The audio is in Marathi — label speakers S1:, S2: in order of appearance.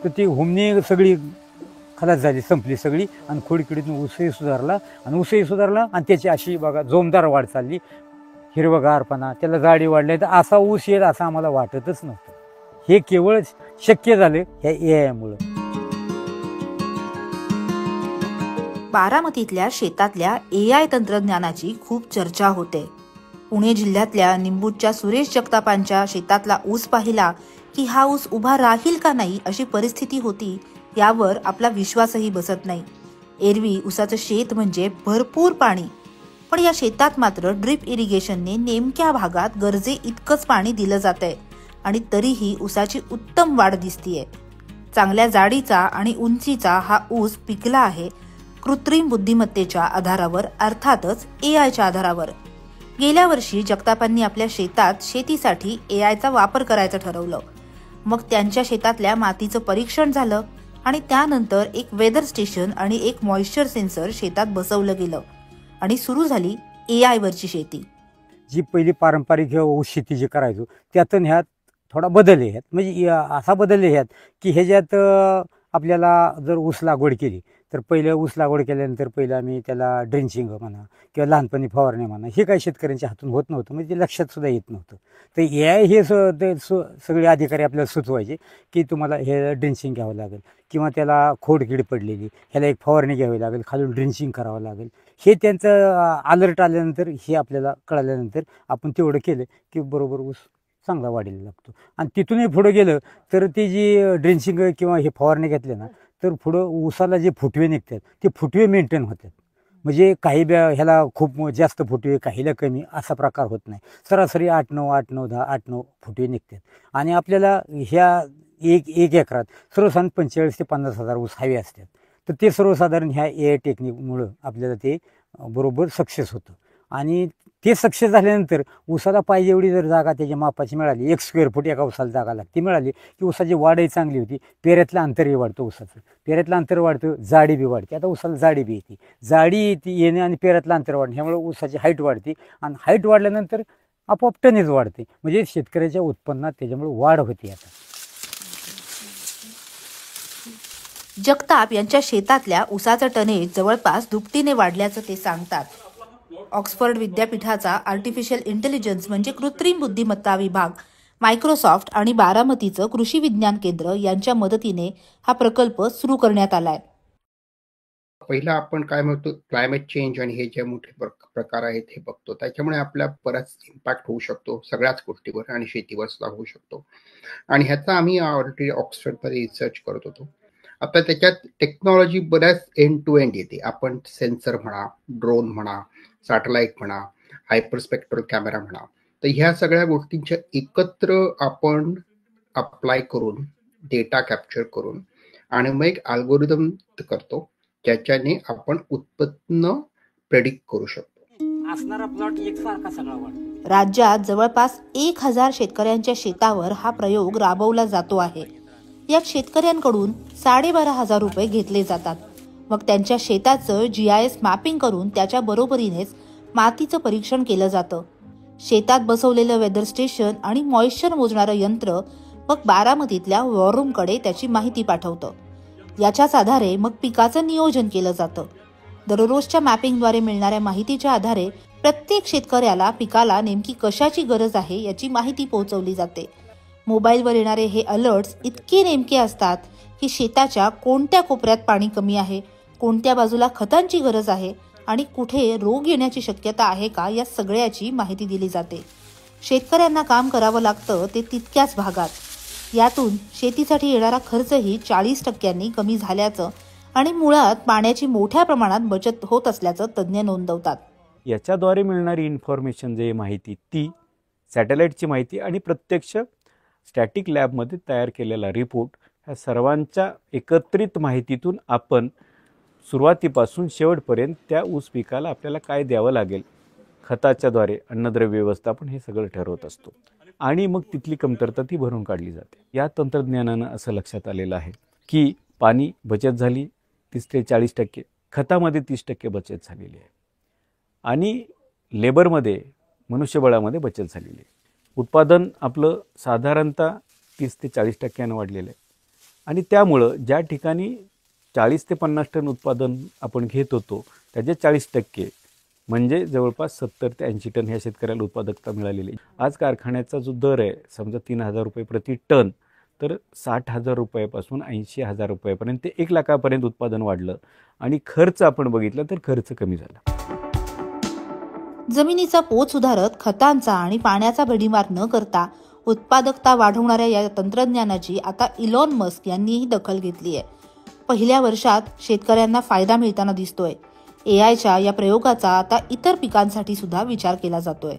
S1: तर ती हुमणी सगळी खलास झाली, संपली सगळी, आणि खोडकिडीतून ऊसही सुधारला, आणि ऊसही सुधारला, आणि त्याची अशी बघा जोमदार वाढ चालली, हिरवगारपणा, त्याला जाडी वाढली. तर असा ऊस येईल असं आम्हाला वाटतच नव्हतं. हे केवळ शक्य झालं ह्या AI मुळे.
S2: बारामतीतल्या शेतातल्या AI तंत्रज्ञानाची खूप चर्चा होते. पुणे जिल्ह्यातल्या निंबूच्या सुरेश जगतापांच्या शेतातला ऊस पाहिला की हा ऊस उभा राहील का नाही अशी परिस्थिती होती. यावर आपला विश्वासही बसत नाही. एरवी ऊसाचं शेत म्हणजे भरपूर पाणी, पण या शेतात मात्र ड्रिप इरिगेशनने नेमक्या भागात गरजे इतकंच पाणी दिलं जातंय, आणि तरीही ऊसाची उत्तम वाढ दिसतीये. चांगल्या जाडीचा आणि उंचीचा हा ऊस पिकला आहे कृत्रिम बुद्धिमत्तेच्या आधारावर, अर्थातच AIच्या आधारावर. गेल्या वर्षी जगतापांनी आपल्या शेतात शेतीसाठी AIचा वापर करायचं ठरवलं. मग त्यांच्या शेतातल्या मातीचं परीक्षण झालं, आणि त्यानंतर एक वेदर स्टेशन आणि एक मॉइश्चर सेन्सर शेतात बसवलं गेलं, आणि सुरू झाली AI वरची शेती.
S1: जी पहिली पारंपरिक ऊस शेती जी करायचो त्यातून ह्यात थोडा बदल आहे. ह्यात म्हणजे असा बदल आहे ह्यात की ह्याच्यात आपल्याला जर ऊस लागवड केली तर पहिलं ऊस लागवड केल्यानंतर पहिलं आम्ही त्याला ड्रिंचिंग म्हणा किंवा लहानपणी फवारणी म्हणा हे काही शेतकऱ्यांच्या हातून होत नव्हतं, म्हणजे ते लक्षात सुद्धा येत नव्हतं. तर AI हे सगळे अधिकारी आपल्याला सुचवायचे की तुम्हाला हे ड्रिंचिंग घ्यावं लागेल, किंवा त्याला खोडकीड पडलेली ह्याला एक फवारणी घ्यावी लागेल, खालून ड्रिंचिंग करावं लागेल. हे त्यांचं अलर्ट आल्यानंतर, हे आपल्याला कळाल्यानंतर आपण तेवढं केलं की बरोबर ऊस चांगला वाढीला लागतो. आणि तिथूनही पुढं गेलं तर ती जी ड्रिंचिंग किंवा हे फवारणी घेतले ना तर पुढं ऊसाला जे फुटवे निघतात ते फुटवे मेंटेन होतात. म्हणजे काही ह्याला खूप जास्त फुटवे, काहीला कमी असा प्रकार होत नाही. सरासरी 8-9, 8-9, 10, 8-9 फुटवे निघतात. आणि आपल्याला ह्या एक एकरात सर्वसाधारण 45,000 ते 50,000 ऊस हवे असतात. तर ते सर्वसाधारण ह्या AI टेक्निकमुळं आपल्याला ते बरोबर सक्सेस होतं. आणि ते सक्सेस झाल्यानंतर ऊसाला पाहिजे एवढी जर जागा त्याच्या मापाची मिळाली, 1 स्क्वेअर फूट एका ऊसाला जागा लागते मिळाली की ऊसाची वाढही चांगली होती, पेऱ्यातलं अंतरही वाढतं ऊसाचं, पेऱ्यातलं अंतर वाढतं, जाडी बी वाढते. आता ऊसाला जाडी बी येते, जाडी येणे आणि पेऱ्यातलं अंतर वाढणे ह्यामुळे ऊसाची हाईट वाढते, आणि हाईट वाढल्यानंतर आपोआप टनेज वाढते. म्हणजे शेतकऱ्याच्या उत्पन्नात त्याच्यामुळे वाढ होते. आता
S2: जगताप यांच्या शेतातल्या ऊसाचं टनेज जवळपास दुपटीने वाढल्याचं ते सांगतात. ऑक्सफर्ड विद्यापीठाचा आर्टिफिशियल इंटेलिजन्स म्हणजे कृत्रिम बुद्धिमत्ता विभाग, मायक्रोसॉफ्ट आणि बारामतीचं कृषी विज्ञान केंद्र यांच्या मदतीने हा प्रकल्प सुरू करण्यात आलाय.
S3: पहिला आपण काय म्हणतो क्लायमेट चेंज आणि हे जे मोठे प्रकार आहेत हे बघतो, त्याच्यामुळे आपल्या बराच इम्पॅक्ट होऊ शकतो सगळ्याच गोष्टीवर, आणि शेतीवर सुद्धा होऊ शकतो. आणि ह्याचा आम्ही ऑलरेडी ऑक्सफर्डमध्ये रिसर्च करत होतो. आता त्याच्यात टेक्नॉलॉजी बऱ्याच एंड टू एंड येते. आपण सेन्सर म्हणा, ड्रोन म्हणा, सॅटेलाइट म्हणा, हायपरस्पेक्ट्रल कॅमेरा म्हणा, तर ह्या सगळ्या गोष्टींच्या एकत्र आपण अप्लाय करून डेटा कॅप्चर करून आणि मग एक अल्गोरिदम करतो ज्याच्याने आपण उत्पन्न प्रेडिक्ट करू शकतो.
S1: असणारा प्लॉट एकसारखा सगळा वाढतो.
S2: राज्यात जवळपास 1,000 शेतकऱ्यांच्या शेतावर हा प्रयोग राबवला जातो आहे. यात शेतकऱ्यांकडून 12,500 रुपये घेतले जातात. मग त्यांच्या शेताचं GIS मॅपिंग करून त्याच्या बरोबरीनेच मातीचं परीक्षण केलं जातं. शेतात बसवलेलं वेदर स्टेशन आणि मॉइश्चर मोजणारं यंत्र मग बारामतीतल्या वॉरूमकडे त्याची माहिती पाठवतं. याच्याच आधारे मग पिकाचं नियोजन केलं जातं. दररोजच्या मॅपिंगद्वारे मिळणाऱ्या माहितीच्या आधारे प्रत्येक शेतकऱ्याला पिकाला नेमकी कशाची गरज आहे याची माहिती पोहोचवली जाते. मोबाईलवर येणारे हे अलर्ट्स इतके नेमके असतात की शेताच्या कोणत्या कोपऱ्यात पाणी कमी आहे, कोणत्या बाजूला खतांची गरज आहे आणि कुठे रोग येण्याची शक्यता आहे का, या सगळ्याची माहिती दिली जाते. शेतकऱ्यांना काम करावं लागतं ते तितक्याच भागात. यातून शेतीसाठी येणारा खर्चही 40% कमी झाल्याचं आणि मुळात पाण्याची मोठ्या प्रमाणात बचत होत असल्याचं तज्ज्ञ नोंदवतात.
S4: याच्याद्वारे मिळणारी इन्फॉर्मेशन जे माहिती, ती सॅटेलाइटची माहिती आणि प्रत्यक्ष स्टॅटिक लॅबमध्ये तयार केलेला रिपोर्ट, ह्या सर्वांच्या एकत्रित माहितीतून आपण सुरुवातीपासून शेवटपर्यंत त्या ऊस पिकाला आपल्याला काय द्यावं लागेल, खताच्याद्वारे अन्नद्रव्य व्यवस्थापन हे सगळं ठरवत असतो. आणि मग तिथली कमतरता ती भरून काढली जाते. या तंत्रज्ञानानं असं लक्षात आलेलं आहे की पाणी बचत झाली 30 ते 40%, खतामध्ये 30% बचत झालेली आहे, आणि लेबरमध्ये, मनुष्यबळामध्ये बचत झालेली आहे. उत्पादन आपलं साधारणतः 30 ते 40% वाढलेलं आहे. आणि त्यामुळं ज्या ठिकाणी 40 ते 50 टन उत्पादन आपण घेत होतो त्याचे 40% म्हणजे जवळपास 70 ते 80 टन ह्या शेतकऱ्याला उत्पादकता मिळालेली. आज कारखान्याचा जो दर आहे समजा 3,000 रुपये प्रति टन, तर 60,000 रुपयापासून 80,000 रुपयापर्यंत ते 1 लाखापर्यंत उत्पादन वाढलं. आणि खर्च आपण बघितला तर खर्च कमी झाला.
S2: जमिनीचा पोत सुधारत खतांचा आणि पाण्याचा भडीमार न करता उत्पादकता वाढवणाऱ्या या तंत्रज्ञानाची आता इलॉन मस्क यांनीही दखल घेतली आहे. पहिल्या वर्षात शेतकऱ्यांना फायदा मिळताना दिसतोय. एआयच्या या प्रयोगाचा आता इतर पिकांसाठी सुद्धा विचार केला जातोय.